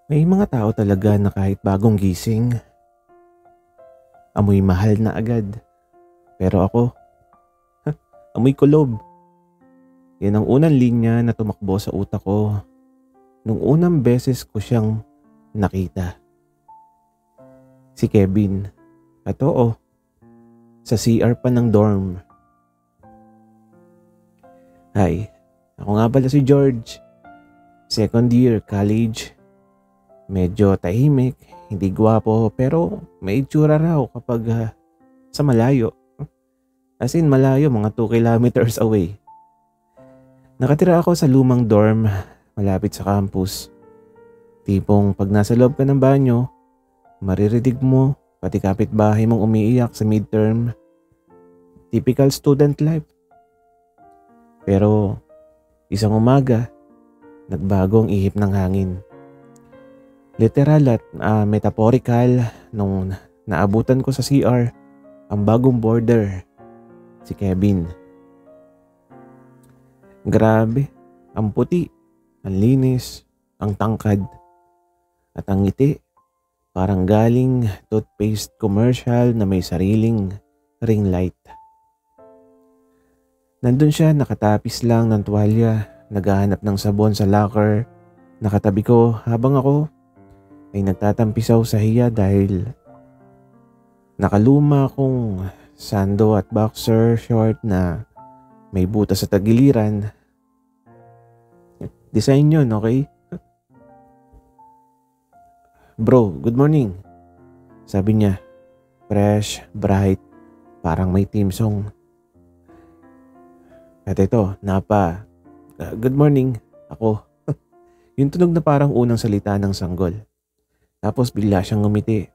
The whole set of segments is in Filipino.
May mga tao talaga na kahit bagong gising, amoy mahal na agad. Pero ako, amoy kulob. Yan ang unang linya na tumakbo sa utak ko nung unang beses ko siyang nakita. Si Kevin. At oo, sa CR pa ng dorm. Hi, ako nga pala si George. Second year college. Medyo tahimik, hindi gwapo pero may itsura raw kapag sa malayo. As in malayo, mga 2 kilometers away. Nakatira ako sa lumang dorm malapit sa campus. Tipong pag nasa loob ka ng banyo, maririnig mo pati kapitbahay mong umiiyak sa midterm. Typical student life. Pero isang umaga, nagbago ang ihip ng hangin. Literal at metaphorical nung naabutan ko sa CR ang bagong boarder, si Kevin. Grabe, ang puti, ang linis, ang tangkad, at ang ngiti parang galing toothpaste commercial na may sariling ring light. Nandun siya nakatapis lang ng tuwalya, naghahanap ng sabon sa locker, nakatabi ko habang ako ay nagtatampisaw sa hiya dahil nakaluma kong sando at boxer short na may butas sa tagiliran. Design yun, okay? Bro, good morning. Sabi niya, fresh, bright, parang may theme song. At ito, good morning, ako. Yung tunog na parang unang salita ng sanggol. Tapos bigla siyang ngumiti.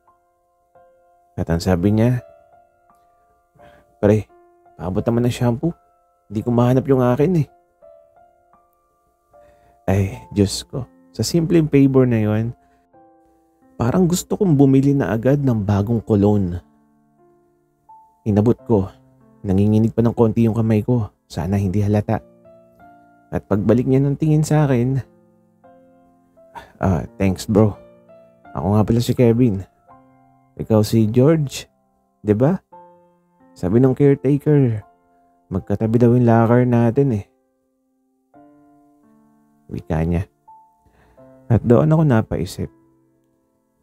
At ang sabi niya, pre, paabot naman ng shampoo. Hindi ko mahanap yung akin eh. Ay, Diyos ko. Sa simpleng favor na yon, parang gusto kong bumili na agad ng bagong cologne. Inabot ko. Nanginginig pa ng konti yung kamay ko. Sana hindi halata. At pagbalik niya ng tingin sa akin, thanks bro. Ako nga pala si Kevin. Ikaw si George, 'di ba? Sabi ng caretaker, magkatabi daw yung locker natin eh. Wika niya. At doon ako napaisip,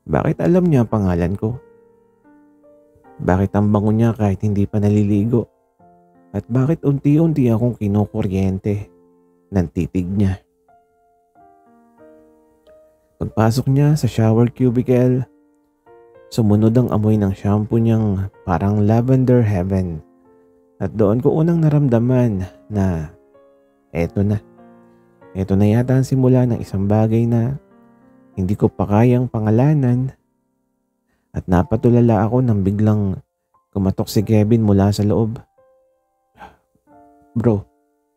bakit alam niya ang pangalan ko? Bakit ang bango niya kahit hindi pa naliligo? At bakit unti-unti akong kinukuryente ng titig niya? Pagpasok niya sa shower cubicle, sumunod ang amoy ng shampoo niyang parang lavender heaven. At doon ko unang naramdaman na eto na. Eto na yata ang simula ng isang bagay na hindi ko pa kayang pangalanan. At napatulala ako nang biglang kumatok si Kevin mula sa loob. Bro,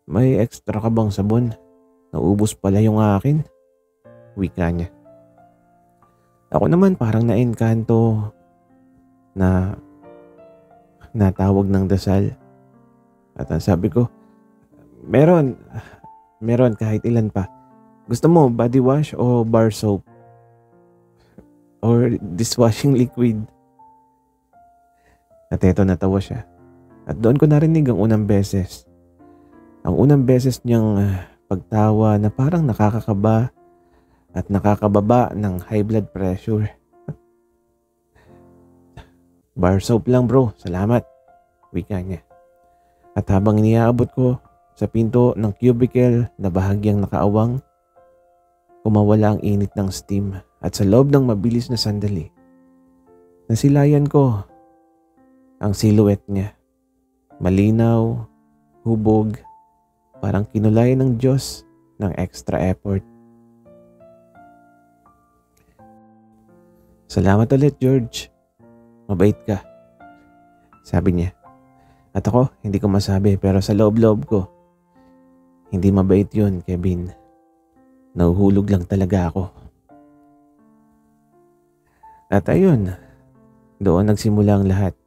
may extra ka bang sabon? Naubos pala yung akin. Wika niya. Ako naman parang naengkanto na natawag ng dasal. At ang sabi ko, meron kahit ilan pa. Gusto mo body wash o bar soap? Or dishwashing liquid? At eto natawa siya. At doon ko narinig ang unang beses. Ang unang beses niyang pagtawa na parang nakakakaba at nakakababa ng high blood pressure. Bar soap lang bro, salamat. Wika niya. At habang iniaabot ko sa pinto ng cubicle na bahagyang nakaawang, kumawala ang init ng steam at sa loob ng mabilis na sandali, nasilayan ko ang silhouette niya. Malinaw, hubog, parang kinulayan ng Diyos ng extra effort. Salamat ulit, George. Mabait ka. Sabi niya. At ako, hindi ko masabi pero sa loob-loob ko, hindi mabait yun, Kevin. Nahuhulog lang talaga ako. At ayun, doon nagsimula ang lahat.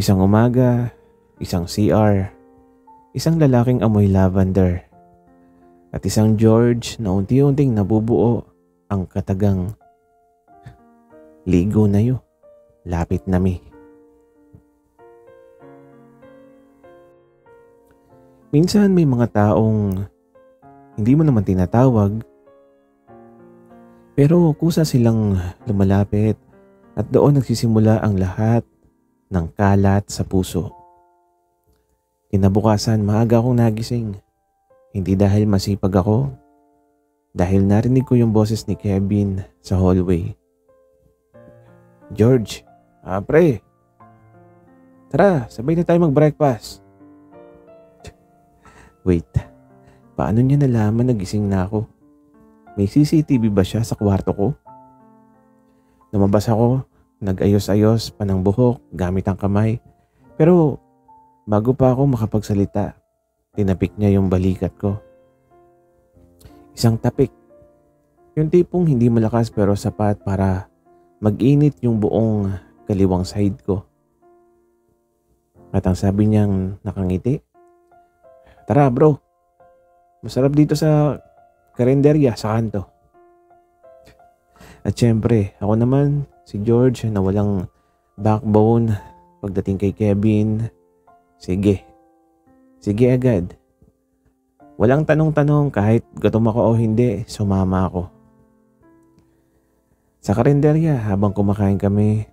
Isang umaga, isang CR, isang lalaking amoy lavender, at isang George na unti-unting nabubuo ang katagang ligo na yo, lapit na mi. Minsan may mga taong hindi mo naman tinatawag pero kusa silang lumalapit at doon nagsisimula ang lahat ng kalat sa puso. Kinabukasan maaga akong nagising. Hindi dahil masipag ako, dahil narinig ko yung boses ni Kevin sa hallway. George, pre, tara, sabay na tayo mag-breakfast. Wait, paano niya nalaman na gising na ako? May CCTV ba siya sa kwarto ko? Lumabas ako, nag-ayos-ayos pa ng buhok gamit ang kamay. Pero bago pa ako makapagsalita, tinapik niya yung balikat ko. Isang tapik. Yung tipong hindi malakas pero sapat para mag-init yung buong kaliwang side ko. At ang sabi niyang nakangiti, "Tara bro, masarap dito sa karinderya sa kanto." At syempre, ako naman, si George na walang backbone pagdating kay Kevin. Sige agad. Walang tanong-tanong kahit gutom ako o hindi, sumama ako. Sa karinderya habang kumakain kami,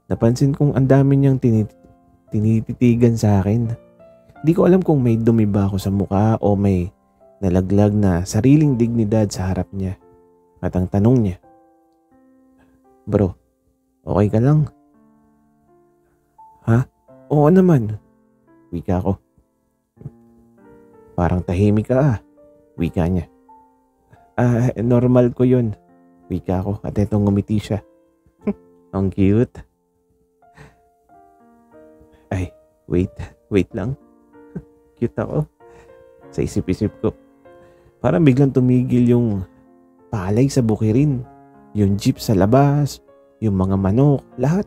napansin kong ang dami niyang tinititigan sa akin. Di ko alam kung may dumi ba ako sa mukha o may nalaglag na sariling dignidad sa harap niya. At ang tanong niya, "Bro, okay ka lang?" "Ha? Oo naman," wika ko. "Parang tahimik ka wika niya. Normal ko yun," wika ko at etong ngumiti siya. Ang cute. Ay, wait lang. Cute ako. Sa isip-isip ko, parang biglang tumigil yung palay sa bukirin, yung jeep sa labas, yung mga manok, lahat.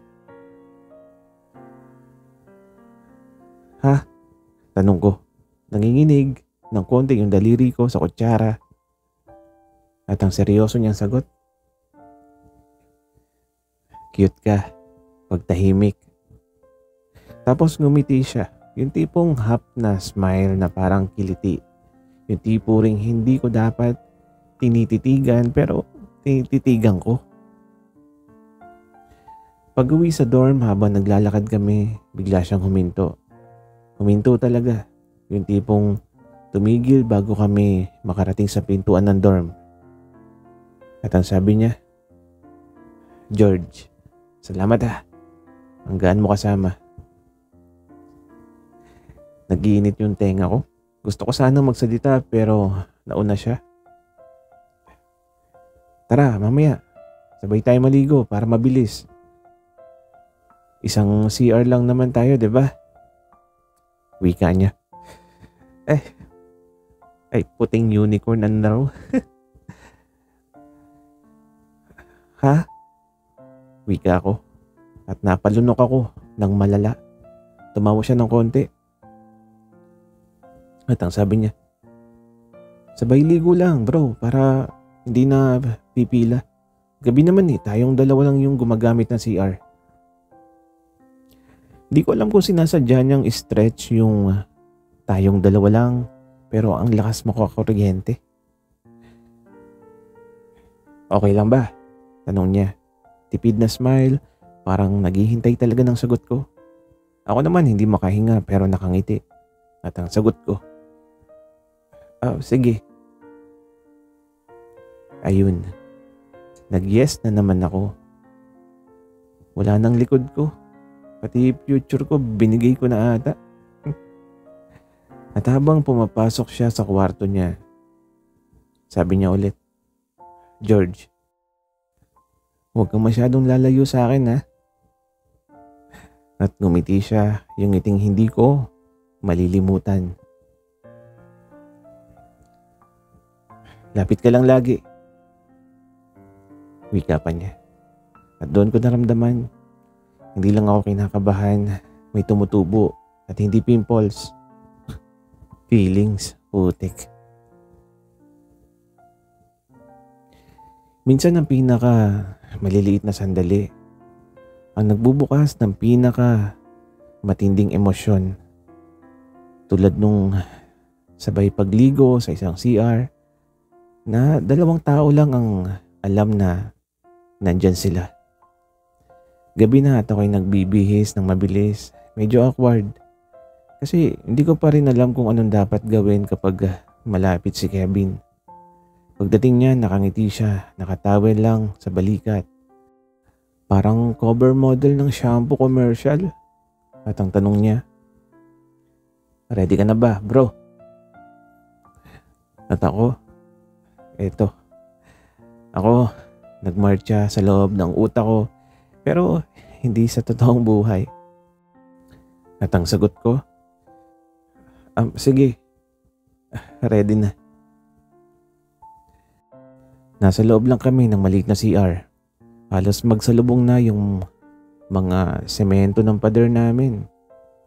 "Ha?" Tanong ko. Nanginginig ng konti yung daliri ko sa kutsara. At ang seryoso niyang sagot, "Cute ka pag tahimik." Tapos ngumiti siya. Yung tipong half na smile na parang kiliti. Yung tipo ring hindi ko dapat tinititigan pero tinititigan ko. Pag-uwi sa dorm habang naglalakad kami, bigla siyang huminto. Huminto talaga. Yung tipong tumigil bago kami makarating sa pintuan ng dorm. At ang sabi niya, "George, salamat ang gaan mo kasama." Nagiinit yung tenga ko. Gusto ko sana magsalita pero nauna siya. "Tara, mamaya. Sabay tayo maligo para mabilis. Isang CR lang naman tayo, 'di ba?" Wika niya. Ay, puting unicorn na raw. "Ha?" Wika ko. At napalunok ako ng malala. Tumawa siya ng konti. At ang sabi niya, "Sabay ligo lang bro para hindi na pipila. Gabi naman tayong dalawa lang yung gumagamit ng CR." Di ko alam kung sinasadya niyang stretch yung tayong dalawa lang pero ang lakas makakuryente. "Okay lang ba?" Tanong niya. Tipid na smile, parang naghihintay talaga ng sagot ko. Ako naman hindi makahinga pero nakangiti. At ang sagot ko, sige." Ayun, nag-yes na naman ako. Wala nang likod ko. Pati future ko binigay ko na ata. At habang pumapasok siya sa kwarto niya, sabi niya ulit, "George, huwag kang masyadong lalayo sa akin At ngumiti siya, yung ngiting hindi ko malilimutan. "Lapit ka lang lagi," wika pa niya. At doon ko naramdaman, hindi lang ako kinakabahan, may tumutubo at hindi pimples. Feelings, putik. Minsan ang pinaka maliliit na sandali ang nagbubukas ng pinaka matinding emosyon. Tulad nung sabay pagligo sa isang CR na dalawang tao lang ang alam na nandyan sila. Gabi na at ako'y nagbibihis ng mabilis. Medyo awkward. Kasi hindi ko pa rin alam kung anong dapat gawin kapag malapit si Kevin. Pagdating niya, nakangiti siya, nakatawel lang sa balikat. Parang cover model ng shampoo commercial. At ang tanong niya, "Ready ka na ba, bro?" At ako, ako, nagmarcha sa loob ng utak ko, pero hindi sa totoong buhay. At ang sagot ko, sige, ready na. Nasa loob lang kami ng maliit na CR. Halos magsalubong na yung mga semento ng pader namin.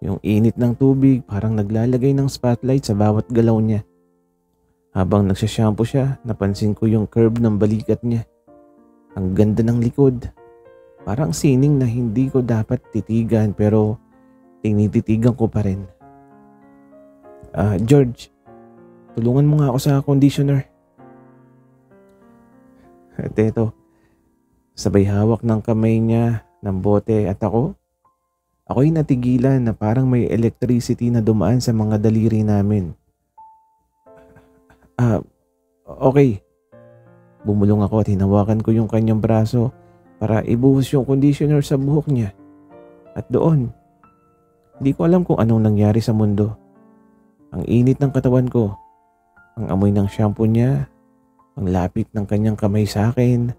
Yung init ng tubig parang naglalagay ng spotlight sa bawat galaw niya. Habang nagsashampoo siya, napansin ko yung curve ng balikat niya. Ang ganda ng likod. Parang sining na hindi ko dapat titigan pero tinititigan ko pa rin. George, tulungan mo nga ako sa conditioner." At eto, sabay hawak ng kamay niya ng bote at ako'y natigilan na parang may electricity na dumaan sa mga daliri namin. Okay. Bumulong ako at hinawakan ko yung kanyang braso para ibuhos yung conditioner sa buhok niya. At doon, hindi ko alam kung anong nangyari sa mundo. Ang init ng katawan ko, ang amoy ng shampoo niya, ang lapit ng kanyang kamay sa akin.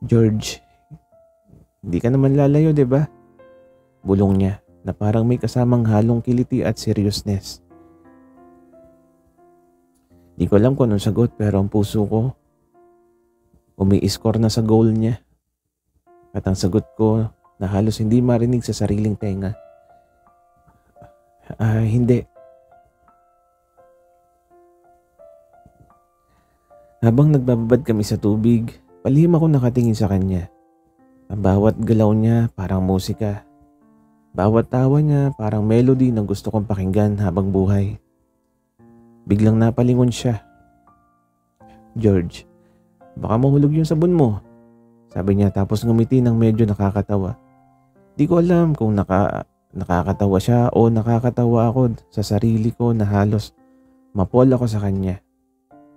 "George, hindi ka naman lalayo, 'di ba?" Bulong niya na parang may kasamang halong kiliti at seriousness. Di ko alam kung anong sagot pero ang puso ko umi-score na sa goal niya. At ang sagot ko na halos hindi marinig sa sariling tenga, Hindi. Habang nagbababad kami sa tubig, palihim ako nakatingin sa kanya. Ang bawat galaw niya parang musika. Bawat tawa niya parang melody na gusto kong pakinggan habang buhay. Biglang napalingon siya. "George, baka mahulog yung sabon mo," sabi niya tapos ngumiti ng medyo nakakatawa. Di ko alam kung nakakatawa siya o nakakatawa ako sa sarili ko na halos mapol ako sa kanya.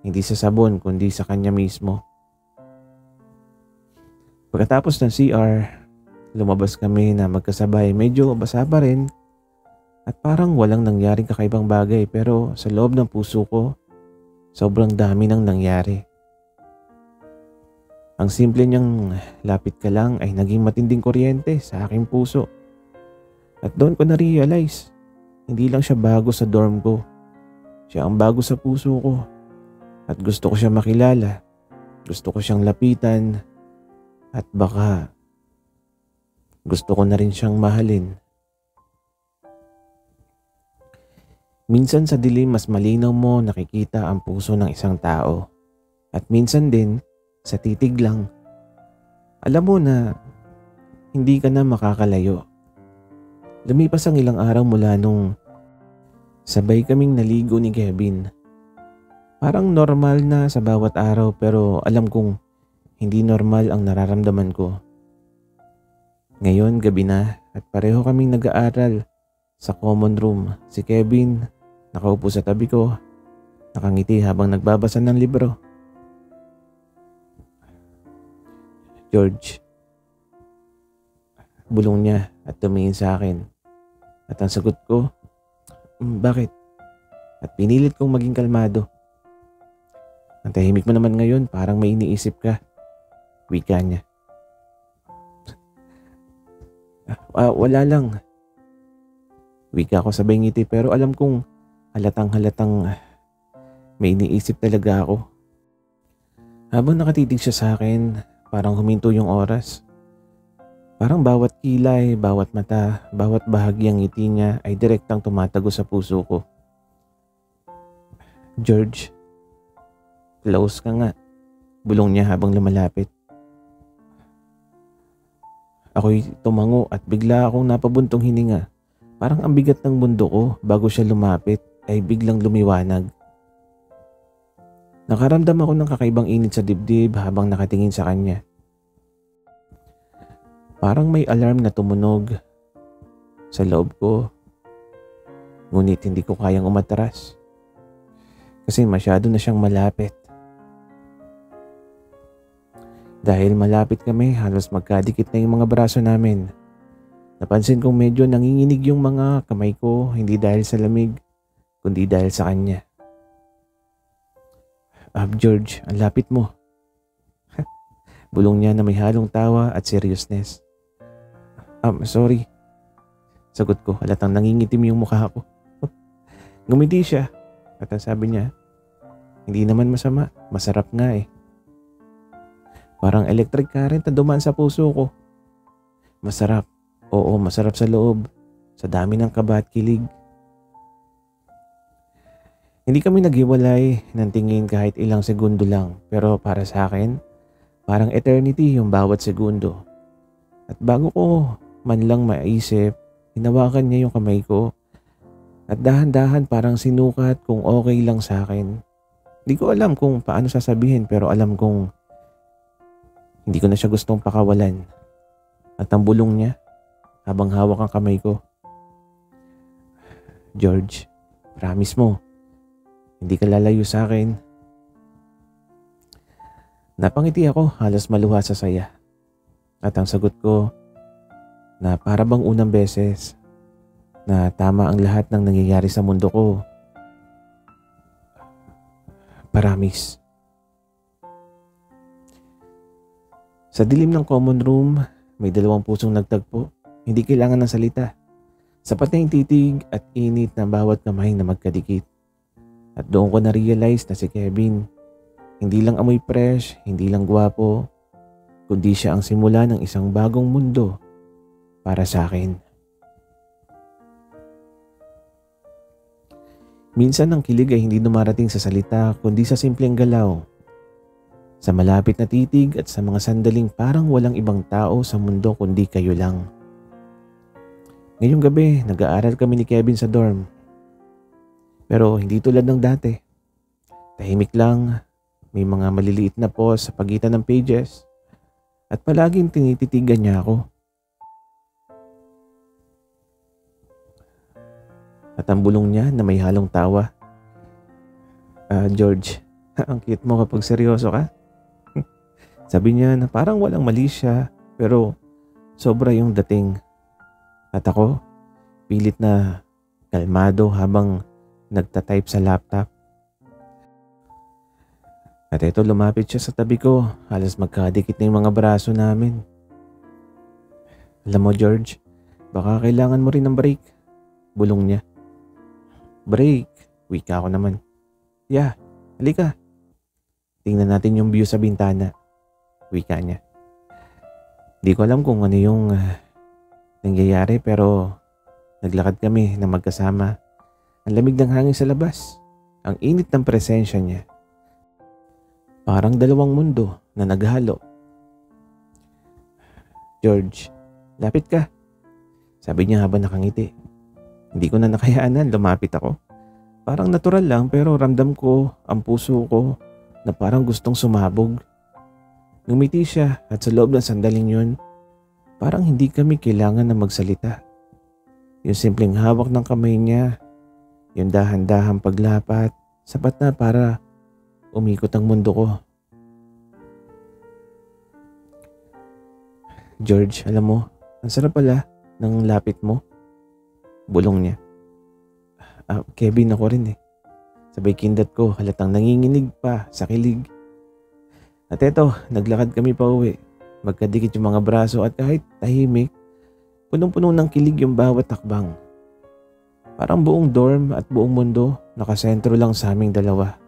Hindi sa sabon kundi sa kanya mismo. Pagkatapos ng CR, lumabas kami na magkasabay. Medyo basa pa rin at parang walang nangyaring kakaibang bagay pero sa loob ng puso ko, sobrang dami nang nangyari. Ang simple niyang lapit ka lang ay naging matinding kuryente sa aking puso. At doon ko na-realize, hindi lang siya bago sa dorm ko. Siya ang bago sa puso ko. At gusto ko siya makilala. Gusto ko siyang lapitan. At baka gusto ko na rin siyang mahalin. Minsan sa dilim mas malinaw mo nakikita ang puso ng isang tao. At minsan din sa titig lang, alam mo na hindi ka na makakalayo. Lumipas ang ilang araw mula nung sabay kaming naligo ni Kevin. Parang normal na sa bawat araw pero alam kong hindi normal ang nararamdaman ko. Ngayon gabi na at pareho kaming nag-aaral sa common room. Si Kevin nakaupo sa tabi ko, nakangiti habang nagbabasa ng libro. "George," bulong niya at tumingin sa akin. At ang sagot ko, "Bakit?" At pinilit kong maging kalmado. "Ang tahimik mo naman ngayon, parang may iniisip ka," wika niya. Wala lang," wika ko sabay ngiti pero alam kong halatang may iniisip talaga ako. Habang nakatitig siya sa akin, parang huminto yung oras. Parang bawat kilay, bawat mata, bawat bahagyang ngiti niya ay direktang tumatago sa puso ko. "George, Close ka nga, bulong niya habang lumalapit. Ako'y tumango at bigla akong napabuntong hininga. Parang ang bigat ng mundo ko bago siya lumapit ay biglang lumiwanag. Nakaramdam ako ng kakaibang init sa dibdib habang nakatingin sa kanya. Parang may alarm na tumunog sa loob ko. Ngunit hindi ko kayang umatras kasi masyado na siyang malapit. Dahil malapit kami, halos magkadikit na yung mga braso namin. Napansin kong medyo nanginginig yung mga kamay ko, hindi dahil sa lamig, kundi dahil sa kanya. George, ang lapit mo. Bulong niya na may halong tawa at seriousness. Sorry. Sagot ko, halatang nangingitim yung mukha ko. Ngumiti siya at ang sabi niya, hindi naman masama, masarap nga eh. Parang electric current na dumaan sa puso ko. Masarap. Oo, masarap sa loob. Sa dami ng kaba at kilig. Hindi kami naghiwalay ng tingin kahit ilang segundo lang. Pero para sa akin, parang eternity yung bawat segundo. At bago ko man lang maisip, hinawakan niya yung kamay ko. At dahan-dahan parang sinukat kung okay lang sa akin. Hindi ko alam kung paano sasabihin pero alam kong hindi ko na siya gustong pakawalan. At ang bulong niya habang hawak ang kamay ko. George, promise mo, hindi ka lalayo sa akin. Napangiti ako, halos maluha sa saya. At ang sagot ko na para bang unang beses na tama ang lahat ng nangyayari sa mundo ko. Promise. Sa dilim ng common room, may dalawang pusong nagtagpo. Hindi kailangan ng salita. Sapat na yung titig at init ng bawat kamay na magkadikit. At doon ko na-realize na si Kevin, hindi lang amoy fresh, hindi lang gwapo, kundi siya ang simula ng isang bagong mundo para sa akin. Minsan ang kilig ay hindi dumarating sa salita, kundi sa simpleng galaw. Sa malapit na titig at sa mga sandaling parang walang ibang tao sa mundo kundi kayo lang. Ngayong gabi, nag-aaral kami ni Kevin sa dorm. Pero hindi tulad ng dati. Tahimik lang, may mga maliliit na pause sa pagitan ng pages at palaging tinititigan niya ako. At ang bulong niya na may halong tawa. George, ang cute mo kapag seryoso ka. Sabi niya na parang walang mali siya pero sobra yung dating. At ako, pilit na kalmado habang nagtatype sa laptop. At ito lumapit siya sa tabi ko, halos magkadikit na yung mga braso namin. Alam mo George, baka kailangan mo rin ng break. Bulong niya. Break? Wika ako naman. Yeah, halika. Tingnan natin yung view sa bintana. Wika niya. Di ko alam kung ano yung nangyayari pero naglakad kami na magkasama. Ang lamig ng hangin sa labas. Ang init ng presensya niya. Parang dalawang mundo na naghalo. George, lapit ka. Sabi niya habang nakangiti. Hindi ko na nakayanan, lumapit ako. Parang natural lang pero ramdam ko ang puso ko na parang gustong sumabog. Ngumiti siya at sa loob ng sandaling yun, parang hindi kami kailangan na magsalita. Yung simpleng hawak ng kamay niya, yung dahan-dahang paglapat, sapat na para umikot ang mundo ko. George, alam mo, ang sarap pala ng lapit mo. Bulong niya. Kevin, ako rin eh. Sabay kindat ko, halatang nanginginig pa sa kilig. At eto, naglakad kami pa uwi. Magkadikit yung mga braso at kahit tahimik, punong-puno ng kilig yung bawat takbang. Parang buong dorm at buong mundo nakasentro lang sa aming dalawa.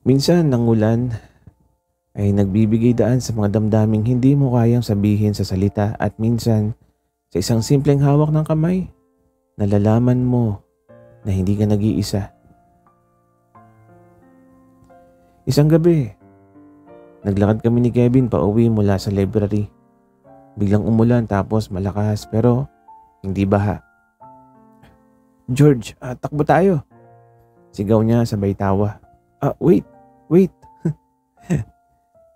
Minsan ng ulan ay nagbibigay daan sa mga damdaming hindi mo kayang sabihin sa salita at minsan sa isang simpleng hawak ng kamay, nalalaman mo na hindi ka nag-iisa. Isang gabi, naglakad kami ni Kevin pauwi mula sa library. Biglang umulan tapos malakas pero hindi baha. "George, takbo tayo!" Sigaw niya sabay tawa. Wait.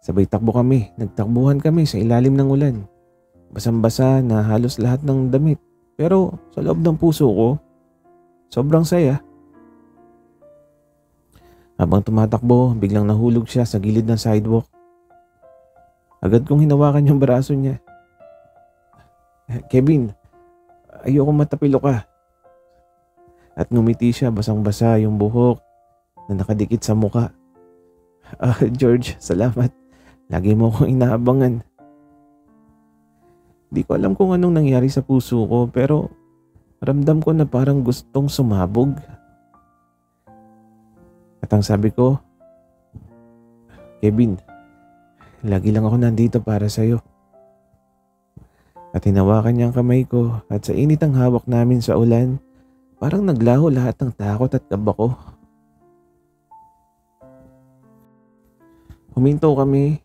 Sabay takbo kami. Nagtakbuhan kami sa ilalim ng ulan. Basang-basa na halos lahat ng damit. Pero sa loob ng puso ko, sobrang saya. Habang tumatakbo, biglang nahulog siya sa gilid ng sidewalk. Agad kong hinawakan yung braso niya. "Kevin, ayoko matapilo ka." At ngumiti siya, basang-basa yung buhok na nakadikit sa muka. George, salamat. Lagi mo akong inaabangan." Di ko alam kung anong nangyari sa puso ko pero ramdam ko na parang gustong sumabog. At ang sabi ko, "Kevin, lagi lang ako nandito para sa'yo." At hinawakan niya ang kamay ko at sa init ang hawak namin sa ulan, parang naglaho lahat ng takot at kaba ko. Huminto kami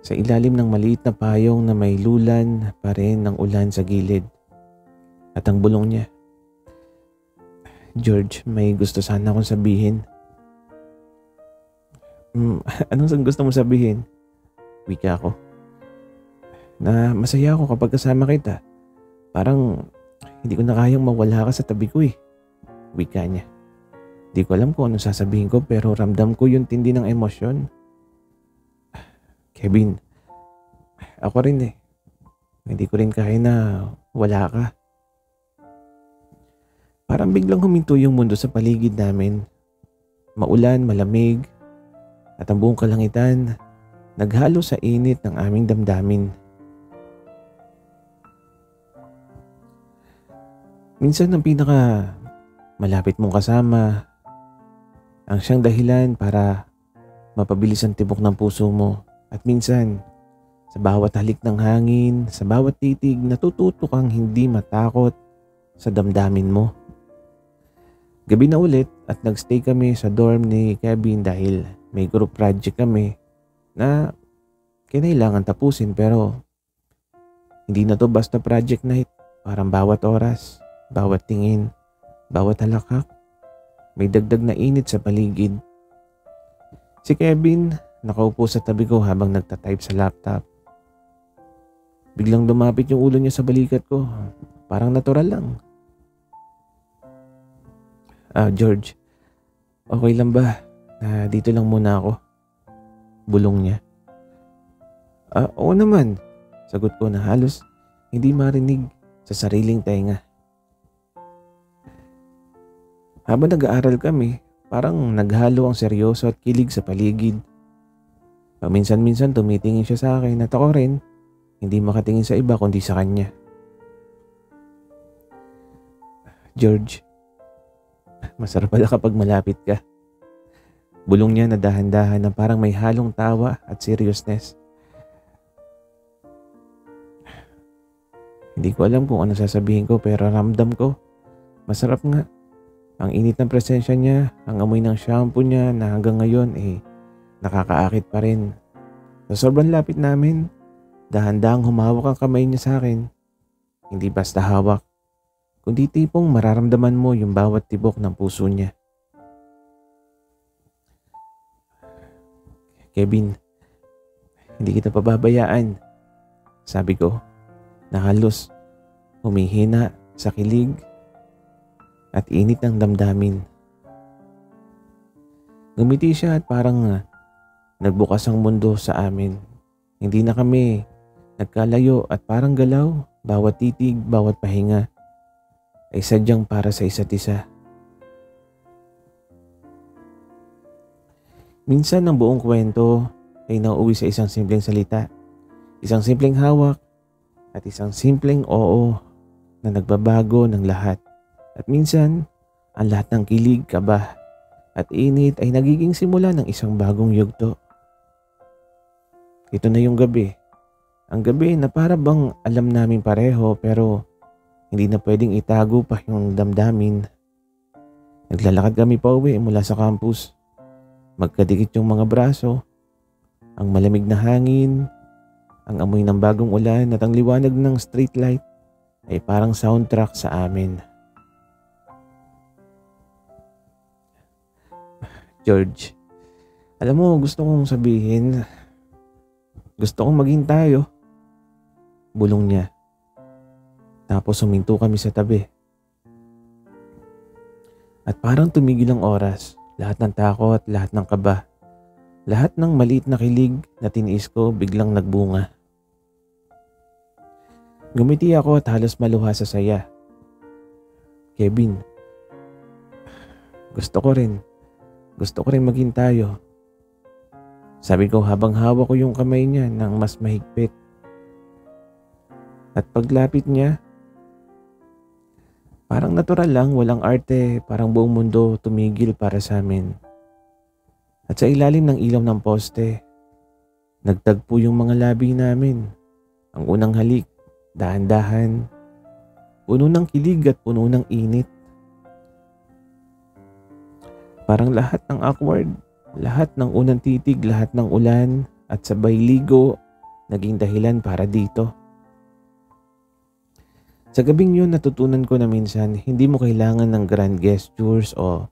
sa ilalim ng maliit na payong na may lulan pa rin ng ulan sa gilid. At ang bulong niya, "George, may gusto sana akong sabihin." Anong gusto mo sabihin?" Wika ko. "Na masaya ako kapag kasama kita. Parang hindi ko na kayang mawala ka sa tabi ko eh." Wika niya. Di ko alam kung anong sasabihin ko pero ramdam ko yung tindi ng emosyon. "Kevin, ako rin eh. Hindi ko rin kaya na wala ka." Parang biglang huminto yung mundo sa paligid namin. Maulan, malamig, at ang buong kalangitan naghalo sa init ng aming damdamin. Minsan ang pinaka malapit mong kasama ang siyang dahilan para mapabilis ang tibok ng puso mo. At minsan, sa bawat halik ng hangin, sa bawat titig, natututo kang hindi matakot sa damdamin mo. Gabi na ulit at nagstay kami sa dorm ni Kevin dahil may group project kami na kinailangan tapusin pero hindi na to basta project night. Parang bawat oras, bawat tingin, bawat halakak, may dagdag na init sa paligid. Si Kevin nakaupo sa tabi ko habang nagtatype sa laptop. Biglang lumapit yung ulo niya sa balikat ko. Parang natural lang. "George, okay lang ba? Dito lang muna ako." Bulong niya. Oo naman." Sagot ko na halos hindi marinig sa sariling tenga. Habang nag-aaral kami, parang naghalo ang seryoso at kilig sa paligid. Paminsan-minsan tumitingin siya sa akin at ako rin hindi makatingin sa iba kundi sa kanya. "George, masarap pala kapag malapit ka." Bulong niya na dahan-dahan na parang may halong tawa at seriousness. Hindi ko alam kung ano sasabihin ko pero ramdam ko masarap nga. Ang init ng presensya niya, ang amoy ng shampoo niya na hanggang ngayon nakakaakit pa rin. Sa sobrang lapit namin, dahan-dahang humawak ang kamay niya sa akin. Hindi basta hawak, kundi tipong mararamdaman mo yung bawat tibok ng puso niya. "Kevin, hindi kita pababayaan," sabi ko, na halos humihina sa kilig at init ng damdamin. Ngumiti siya at parang nagbukas ang mundo sa amin. Hindi na kami nagkalayo at parang galaw, bawat titig, bawat pahinga ay sadyang para sa isa't isa. Minsan ang buong kwento ay nauuwi sa isang simpleng salita, isang simpleng hawak at isang simpleng oo na nagbabago ng lahat. At minsan, ang lahat ng kilig, kaba at init ay nagiging simula ng isang bagong yugto. Ito na yung gabi. Ang gabi na para bang alam namin pareho pero hindi na pwedeng itago pa yung damdamin. Naglalakad kami pa uwi mula sa campus. Magkadikit yung mga braso, ang malamig na hangin, ang amoy ng bagong ulan at ang liwanag ng streetlight ay parang soundtrack sa amin. George, alam mo, gusto kong sabihin, gusto kong maging tayo. Bulong niya. Tapos huminto kami sa tabi. At parang tumigil ang oras. Lahat ng takot, lahat ng kaba, lahat ng maliit na kilig na tiniis ko biglang nagbunga. Gumiti ako at halos maluha sa saya. Kevin, gusto ko rin maging tayo. Sabi ko habang hawak ko yung kamay niya ng mas mahigpit. At paglapit niya, parang natural lang, walang arte, parang buong mundo tumigil para sa amin. At sa ilalim ng ilaw ng poste, nagtagpo yung mga labi namin. Ang unang halik, dahan-dahan, puno ng kilig at puno ng init. Parang lahat ng awkward, lahat ng unang titig, lahat ng ulan at sabay ligo, naging dahilan para dito. Sa gabing yun, natutunan ko na minsan hindi mo kailangan ng grand gestures o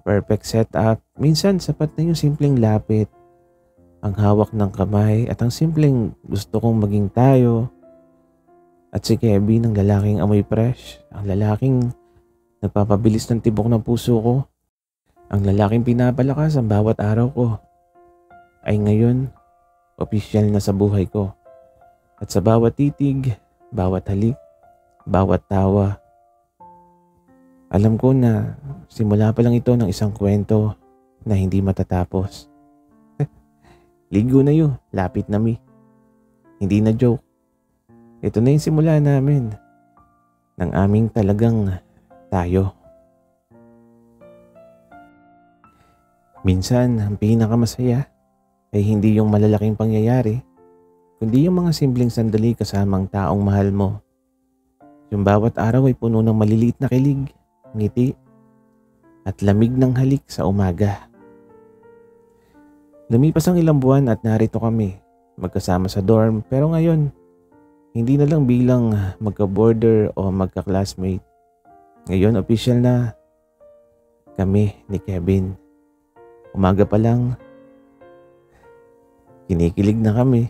perfect setup. Minsan sapat na yung simpleng lapit, ang hawak ng kamay at ang simpleng gusto kong maging tayo. At si Kevin, ang lalaking amoy fresh, ang lalaking nagpapabilis ng tibok ng puso ko, ang lalaking pinapalakas ang bawat araw ko, ay ngayon, opisyal na sa buhay ko. At sa bawat titig, bawat halik, bawat tawa, alam ko na simula pa lang ito ng isang kwento na hindi matatapos. Ligo na yun, lapit na mi. Hindi na joke. Ito na yung simula namin ng aming talagang tayo. Minsan, ang pinakamasaya ay hindi yung malalaking pangyayari, kundi yung mga simpleng sandali kasamang taong mahal mo. Yung bawat araw ay puno ng maliliit na kilig, ngiti, at lamig ng halik sa umaga. Lumipas ang ilang buwan at narito kami, magkasama sa dorm, pero ngayon, hindi na lang bilang magka-border o magka-classmate. Ngayon, official na kami ni Kevin. Umaga pa lang, kinikilig na kami.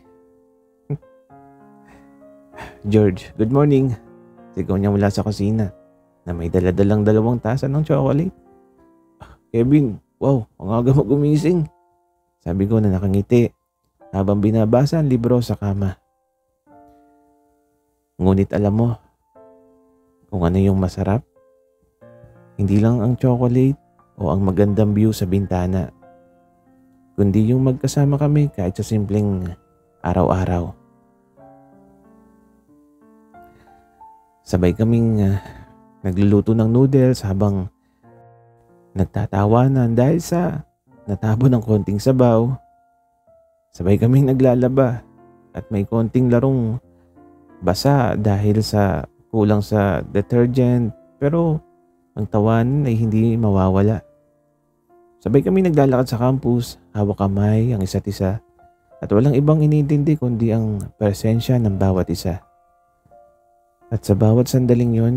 George, good morning. Sigaw niya mula sa kusina na may daladalang 2 tasa ng chocolate. Kevin, wow, ang aga mo gumising. Sabi ko na nakangiti habang binabasa ang libro sa kama. Ngunit alam mo kung ano yung masarap? Hindi lang ang chocolate o ang magandang view sa bintana, kundi yung magkasama kami kahit sa simpleng araw-araw. Sabay kaming nagluluto ng noodles habang nagtatawanan dahil sa natabo ng konting sabaw. Sabay kaming naglalaba at may konting larong basa dahil sa kulang sa detergent, pero ang tawanan ay hindi mawawala. Sabay kami naglalakad sa campus, hawak kamay ang isa't isa at walang ibang inintindi kundi ang presensya ng bawat isa. At sa bawat sandaling yon,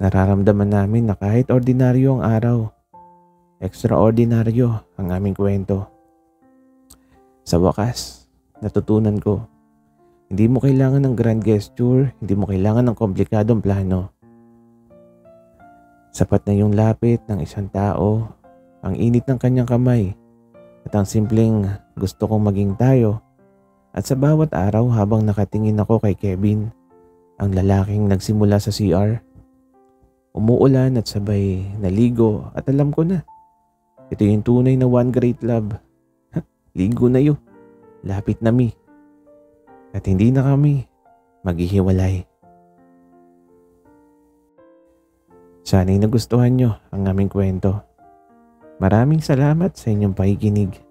nararamdaman namin na kahit ordinaryo ang araw, extraordinaryo ang aming kwento. Sa wakas, natutunan ko, hindi mo kailangan ng grand gesture, hindi mo kailangan ng komplikadong plano. Sapat na yung lapit ng isang tao, ang init ng kanyang kamay, at ang simpleng gusto kong maging tayo. At sa bawat araw habang nakatingin ako kay Kevin, ang lalaking nagsimula sa CR, umuulan at sabay naligo at alam ko na, ito yung tunay na one great love. Ligo na yun, lapit na mi. At hindi na kami maghihiwalay. Sana'y nagustuhan nyo ang aming kwento. Maraming salamat sa inyong pakikinig.